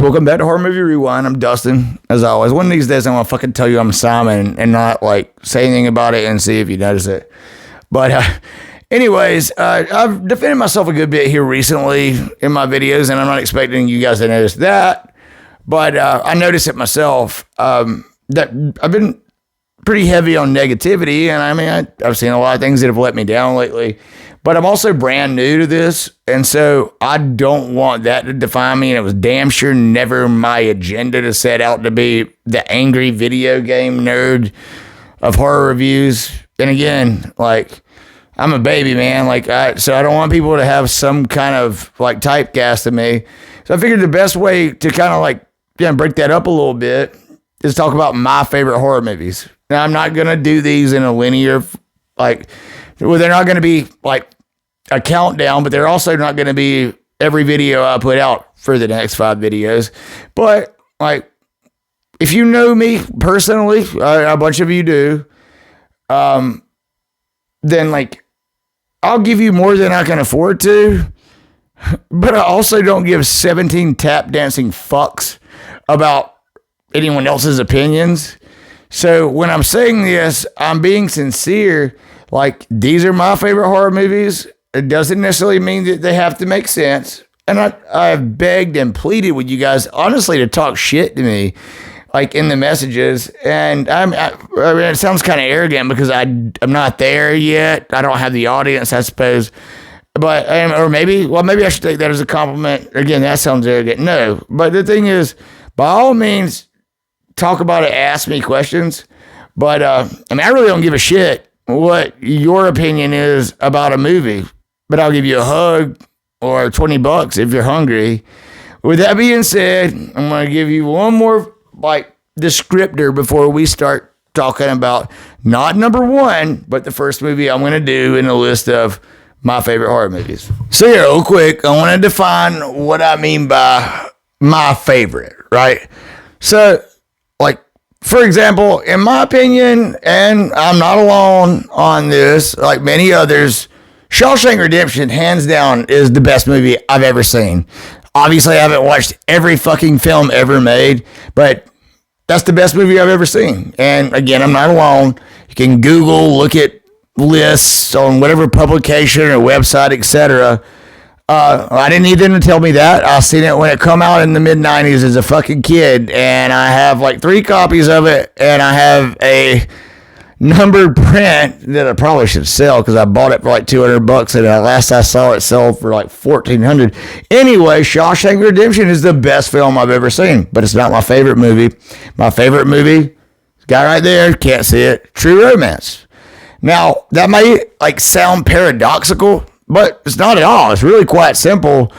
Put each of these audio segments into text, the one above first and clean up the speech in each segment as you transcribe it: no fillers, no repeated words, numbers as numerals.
Welcome back to Horror Movie Rewind. I'm Dustin, as always. One of these days, I'm going to fucking tell you I'm Simon and not, like, say anything about it and see if you notice it. But, anyways, I've defended myself a good bit here recently in my videos, and I'm not expecting you guys to notice that. But I noticed it myself, that I've been pretty heavy on negativity, and I mean, I've seen a lot of things that have let me down lately. But I'm also brand new to this, and so I don't want that to define me, and it was damn sure never my agenda to set out to be the angry video game nerd of horror reviews. And again, like, I'm a baby, man. So I don't want people to have some kind of, like, typecast of me. So I figured the best way to kind of, like, break that up a little bit is talk about my favorite horror movies. Now, I'm not going to do these in a linear, like... Well, they're not going to be like a countdown, but they're also not going to be every video I put out for the next 5 videos. But, like, if you know me personally, a bunch of you do, then, like, I'll give you more than I can afford to, but I also don't give 17 tap dancing fucks about anyone else's opinions. So when I'm saying this, I'm being sincere. Like, these are my favorite horror movies. It doesn't necessarily mean that they have to make sense. And I've begged and pleaded with you guys, honestly, to talk shit to me, like, in the messages. And I mean, it sounds kind of arrogant because I'm not there yet. I don't have the audience, I suppose. But, or maybe I should take that as a compliment. Again, that sounds arrogant. No. But the thing is, by all means, talk about it, ask me questions. But, I mean, I really don't give a shit what your opinion is about a movie, but I'll give you a hug or $20 if you're hungry. With that being said, I'm going to give you one more, like, descriptor before we start talking about not number 1, but the first movie I'm going to do in a list of my favorite horror movies. So here, real quick, I want to define what I mean by my favorite, right? So, like, for example, in my opinion, and I'm not alone on this, like many others, Shawshank Redemption, hands down, is the best movie I've ever seen. Obviously, I haven't watched every fucking film ever made, but that's the best movie I've ever seen. And again, I'm not alone. You can Google, look at lists on whatever publication or website, etc. I didn't need them to tell me that. I seen it when it come out in the mid-90s as a fucking kid, and I have like 3 copies of it, and I have a numbered print that I probably should sell because I bought it for like $200, and last I saw it sell for like $1,400. Anyway, Shawshank Redemption is the best film I've ever seen, but it's not my favorite movie. My favorite movie, guy right there, can't see it, True Romance. Now, that may like sound paradoxical, but it's not at all. It's really quite simple.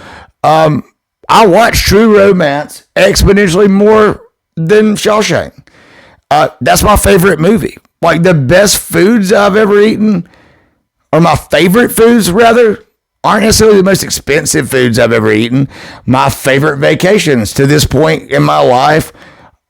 I watch True Romance exponentially more than Shawshank. That's my favorite movie. Like, the best foods I've ever eaten, or my favorite foods, rather, aren't necessarily the most expensive foods I've ever eaten. My favorite vacations to this point in my life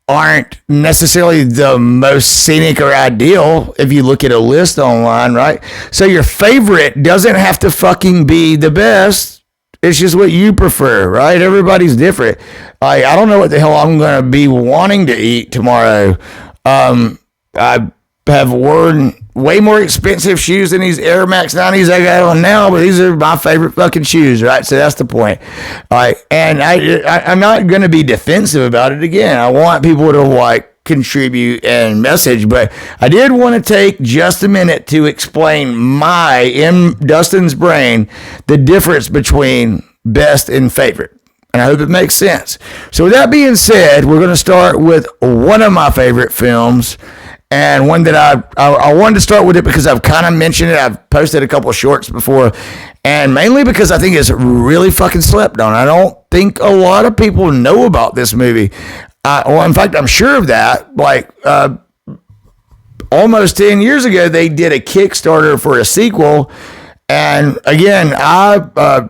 aren't necessarily the most scenic or ideal if you look at a list online, right? So your favorite doesn't have to fucking be the best. It's just what you prefer, right? Everybody's different. I don't know what the hell I'm going to be wanting to eat tomorrow. I have worn way more expensive shoes than these Air Max 90s I got on now, but these are my favorite fucking shoes, right? So that's the point. And I'm not going to be defensive about it again. I want people to, like, contribute and message, but I did want to take just a minute to explain in Dustin's brain, the difference between best and favorite. And I hope it makes sense. So with that being said, we're going to start with one of my favorite films, and one that I wanted to start with it because I've kind of mentioned it. I've posted a couple of shorts before, and mainly because I think it's really fucking slept on. I don't think a lot of people know about this movie. Well, in fact, I'm sure of that. Like, almost 10 years ago, they did a Kickstarter for a sequel, and again, I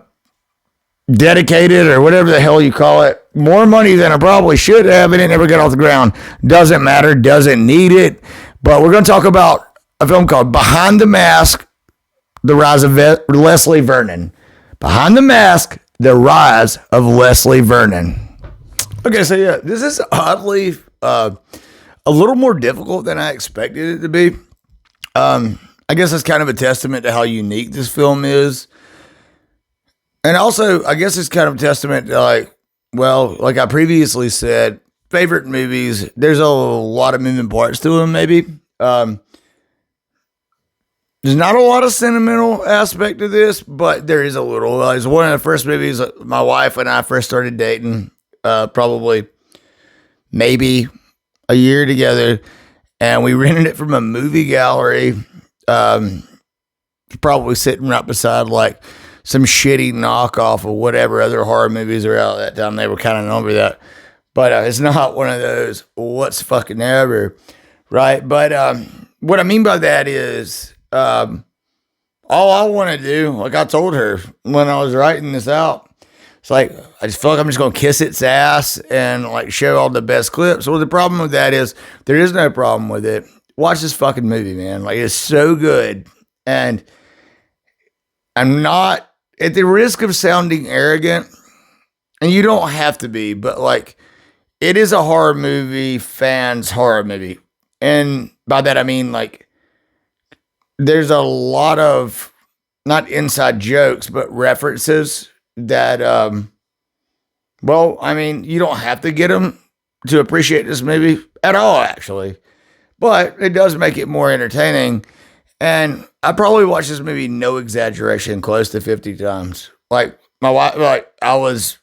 dedicated, or whatever the hell you call it, more money than I probably should have, and it never got off the ground. Doesn't matter, doesn't need it. But we're going to talk about a film called Behind the Mask, The Rise of Leslie Vernon. Behind the Mask, The Rise of Leslie Vernon. Okay, so yeah, this is oddly a little more difficult than I expected it to be. I guess it's kind of a testament to how unique this film is. And also, I guess it's kind of a testament to like I previously said, favorite movies, there's a lot of moving parts to them, maybe. There's not a lot of sentimental aspect to this, but there is a little. It's one of the first movies my wife and I first started dating, probably maybe a year together, and we rented it from a movie gallery. Um, Probably sitting right beside like some shitty knockoff of whatever other horror movies are out at that time. They were kind of known for that, but it's not one of those what's fucking ever, right? But what I mean by that is all I want to do, like I told her when I was writing this out, it's like I just feel like I'm just gonna kiss its ass and like show all the best clips. Well, the problem with that is there is no problem with it. Watch this fucking movie, man. Like it's so good, and I'm not at the risk of sounding arrogant, and you don't have to be, but like it is a horror movie fans horror movie, and by that I mean like there's a lot of not inside jokes but references that well, I mean, you don't have to get them to appreciate this movie at all, actually, but it does make it more entertaining. And I probably watched this movie, no exaggeration, close to 50 times. Like my wife, like I was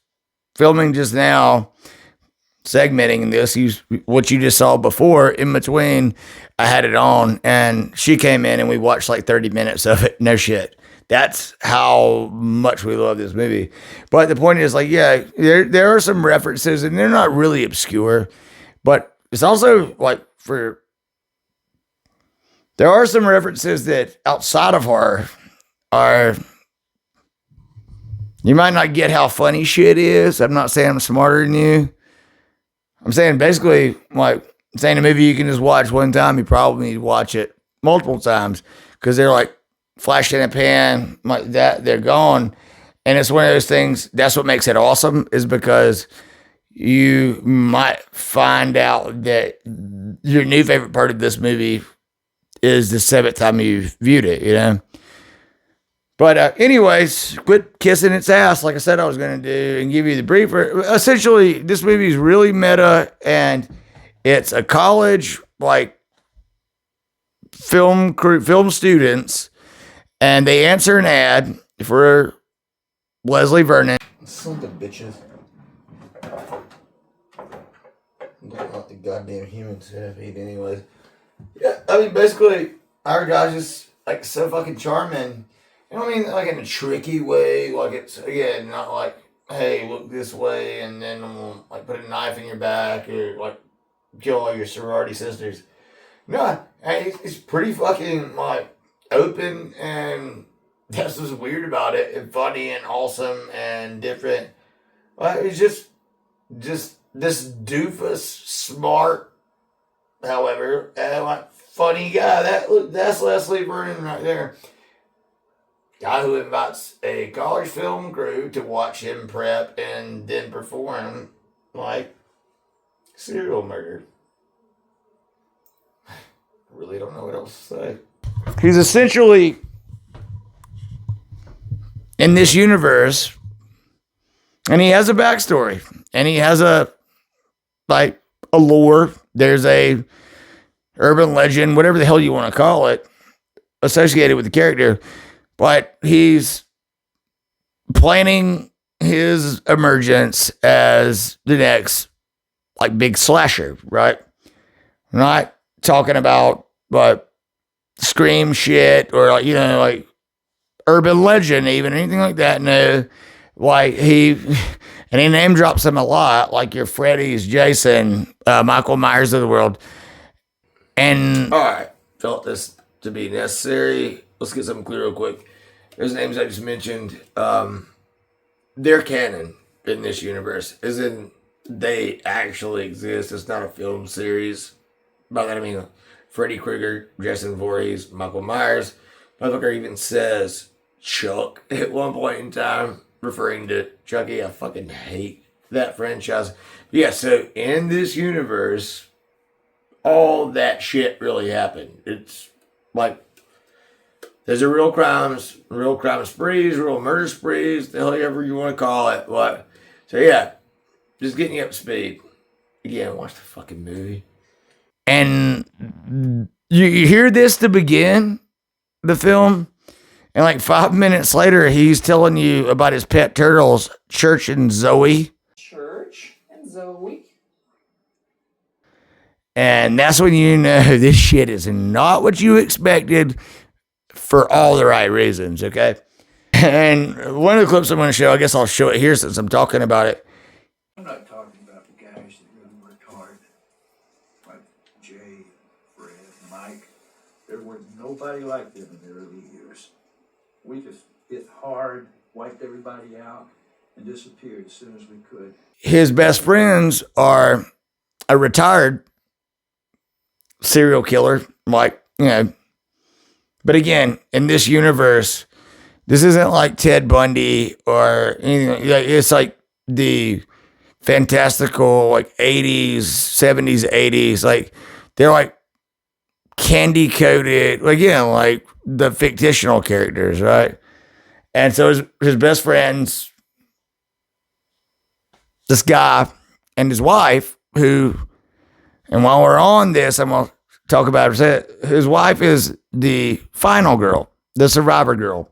filming just now, segmenting this, what you just saw before. In between, I had it on, and she came in, and we watched like 30 minutes of it. No shit. That's how much we love this movie. But the point is, like, yeah, there are some references, and they're not really obscure, but it's also like there are some references that outside of horror are. You might not get how funny shit is. I'm not saying I'm smarter than you. I'm saying basically, like, saying a movie you can just watch one time, you probably need to watch it multiple times because they're like flash in a pan, like that, they're gone. And it's one of those things, that's what makes it awesome, is because you might find out that your new favorite part of this movie is the seventh time you've viewed it, you know? But anyways, quit kissing its ass like I said I was going to do and give you the briefer. Essentially, this movie is really meta, and it's a college, like, film students, and they answer an ad for Leslie Vernon. Son of bitches. Don't want the goddamn humans to eat anyways. Yeah, I mean, basically, our guy's just, like, so fucking charming. You know what I mean? Like in a tricky way. Like it's, again, not like, hey, look this way and then I'm gonna like put a knife in your back or like kill all your sorority sisters. No, hey, it's pretty fucking like open, and that's what's weird about it, and funny and awesome and different. It's just this doofus, smart, however, and like funny guy. That's Leslie Vernon right there. Guy who invites a college film crew to watch him prep and then perform like serial murder. I really don't know what else to say. He's essentially in this universe, and he has a backstory, and he has a lore. There's a urban legend, whatever the hell you want to call it, associated with the character. But he's planning his emergence as the next like big slasher, right? I'm not talking about like scream shit or like, you know, like urban legend, even anything like that. No, like he name drops him a lot, like your Freddy's, Jason, Michael Myers of the world. And all right, felt this to be necessary. Let's get something clear real quick. Those names I just mentioned, they're canon in this universe, as in they actually exist. It's not a film series. By that I mean Freddy Krueger, Jason Voorhees, Michael Myers. Motherfucker even says Chuck at one point in time, referring to Chucky. I fucking hate that franchise. Yeah, so in this universe, all that shit really happened. It's like there's a real crime sprees, real murder sprees, the hell ever you want to call it. What? So yeah, just getting you up to speed. Again, watch the fucking movie. And you hear this to begin the film, and like 5 minutes later, he's telling you about his pet turtles, Church and Zoe. Church and Zoe. And that's when you know this shit is not what you expected for all the right reasons, okay? And one of the clips I'm going to show, I guess I'll show it here since I'm talking about it. I'm not talking about the guys that really worked hard, like Jay, Fred, Mike. There was nobody like them in the early years. We just hit hard, wiped everybody out, and disappeared as soon as we could. His best friends are a retired serial killer, like, you know. But again, in this universe, this isn't like Ted Bundy or anything. It's like the fantastical, like 80s, 70s, 80s. Like, they're like candy coated, like, like the fictional characters, right? And so his best friends, this guy and his wife, who, and while we're on this, I'm gonna talk about it. His wife is the final girl, the survivor girl.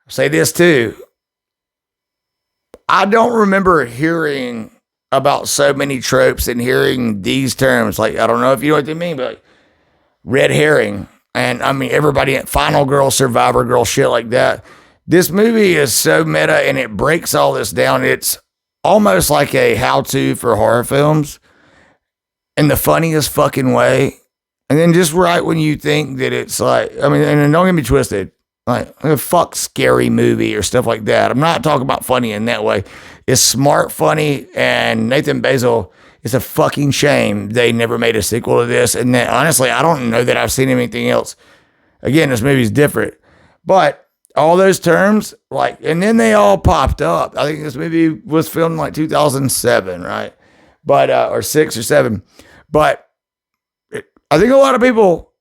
I'll say this too. I don't remember hearing about so many tropes and hearing these terms. Like, I don't know if you know what they mean, but like red herring. And I mean, everybody, final girl, survivor girl, shit like that. This movie is so meta and it breaks all this down. It's almost like a how to for horror films in the funniest fucking way. And then just right when you think that it's like, I mean, and don't get me twisted, like a fuck scary movie or stuff like that. I'm not talking about funny in that way. It's smart funny, and Nathan Basil, it's a fucking shame they never made a sequel to this. And then, honestly, I don't know that I've seen anything else. Again, this movie's different, but all those terms, like, and then they all popped up. I think this movie was filmed in like 2007, right? But or 6 or 7, but I think a lot of people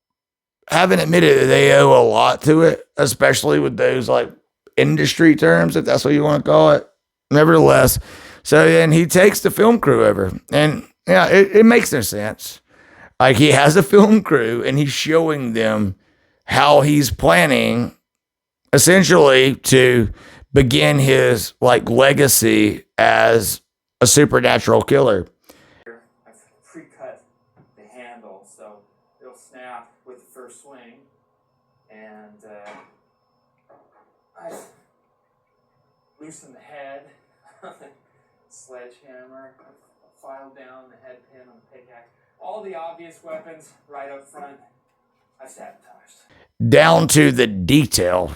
haven't admitted that they owe a lot to it, especially with those like industry terms, if that's what you want to call it. Nevertheless, so then he takes the film crew over, and yeah, it makes no sense. Like, he has a film crew, and he's showing them how he's planning essentially to begin his like legacy as a supernatural killer. I've pre-cut the handle so it'll snap with the first swing, and I loosen the head, sledgehammer, file down the head pin on the pickaxe. All the obvious weapons right up front, I've sabotaged. Down to the detail.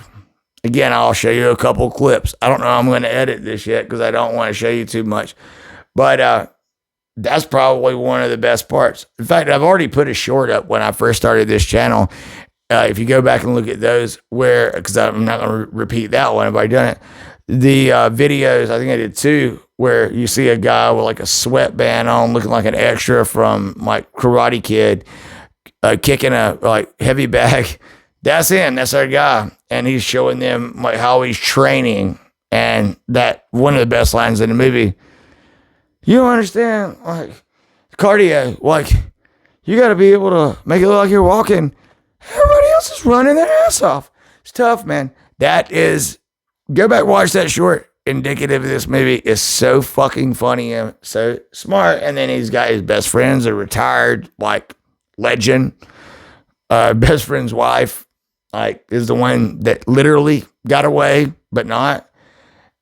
Again, I'll show you a couple clips. I don't know how I'm going to edit this yet because I don't want to show you too much. But that's probably one of the best parts. In fact, I've already put a short up when I first started this channel. If you go back and look at those, where, because I'm not going to repeat that one, I've already done it. The videos, I think I did 2, where you see a guy with like a sweatband on, looking like an extra from like Karate Kid, kicking a like heavy bag. That's him. That's our guy, and he's showing them like how he's training. And that one of the best lines in the movie. You don't understand, like, cardio. Like, you got to be able to make it look like you're walking. Everybody else is running their ass off. It's tough, man. That is, go back, watch that short. Indicative of this movie is so fucking funny and so smart. And then he's got his best friends, a retired, like, legend. Best friend's wife, like, is the one that literally got away, but not.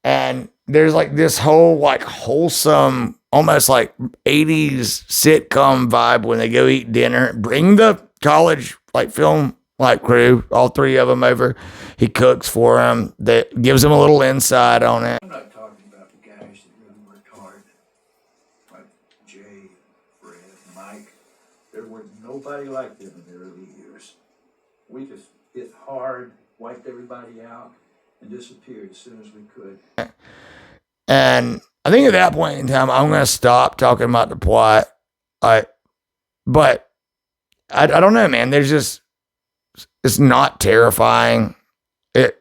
And there's like this whole like wholesome, almost like 80s sitcom vibe when they go eat dinner. Bring the college like film like crew, all 3 of them over. He cooks for them. That gives them a little insight on it. I'm not talking about the guys that really worked hard, like Jay, Fred, Mike. There was nobody like them in the early years. We just hit hard, wiped everybody out, and disappeared as soon as we could. And I think at that point in time, I'm going to stop talking about the plot. But I don't know, man. There's just, it's not terrifying. It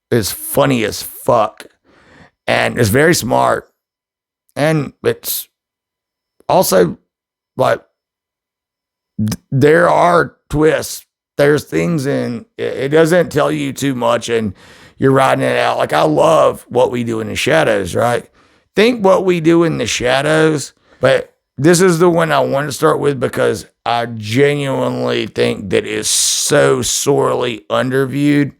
is funny as fuck. And it's very smart. And it's also like, there are twists. There's things in it doesn't tell you too much and you're riding it out. Like, I love What We Do in the Shadows, right? Think What We Do in the Shadows, but this is the one I want to start with because I genuinely think that is so sorely underviewed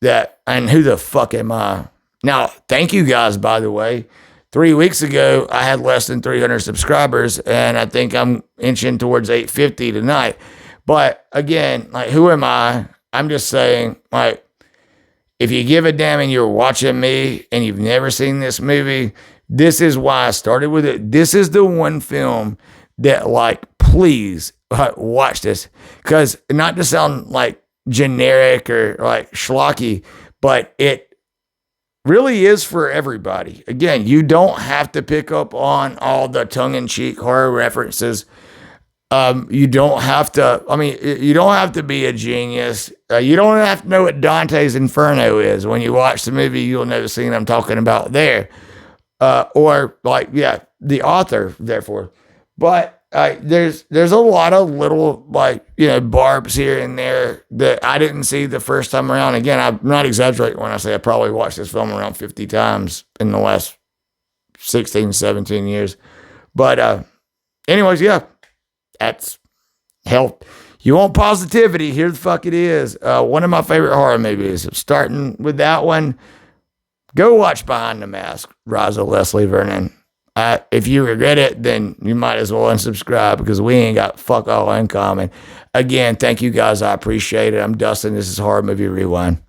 that, and who the fuck am I? Now, thank you guys, by the way. 3 weeks ago, I had less than 300 subscribers, and I think I'm inching towards 850 tonight. But again, like, who am I? I'm just saying, like, if you give a damn and you're watching me and you've never seen this movie, this is why I started with it. This is the one film that, like, please watch this. Because, not to sound like generic or like schlocky, but it really is for everybody. Again, you don't have to pick up on all the tongue-in-cheek horror references. You don't have to, you don't have to be a genius. You don't have to know what Dante's Inferno is. When you watch the movie, you'll know the scene I'm talking about there. Or like, yeah, the author, therefore. But there's a lot of little, like, barbs here and there that I didn't see the first time around. Again, I'm not exaggerating when I say I probably watched this film around 50 times in the last 16, 17 years. But anyways, yeah, that's hell. You want positivity? Here the fuck it is. One of my favorite horror movies. Starting with that one, go watch Behind the Mask, Rise of Leslie Vernon. If you regret it, then you might as well unsubscribe because we ain't got fuck all in common. Again, thank you guys. I appreciate it. I'm Dustin. This is Horror Movie Rewind.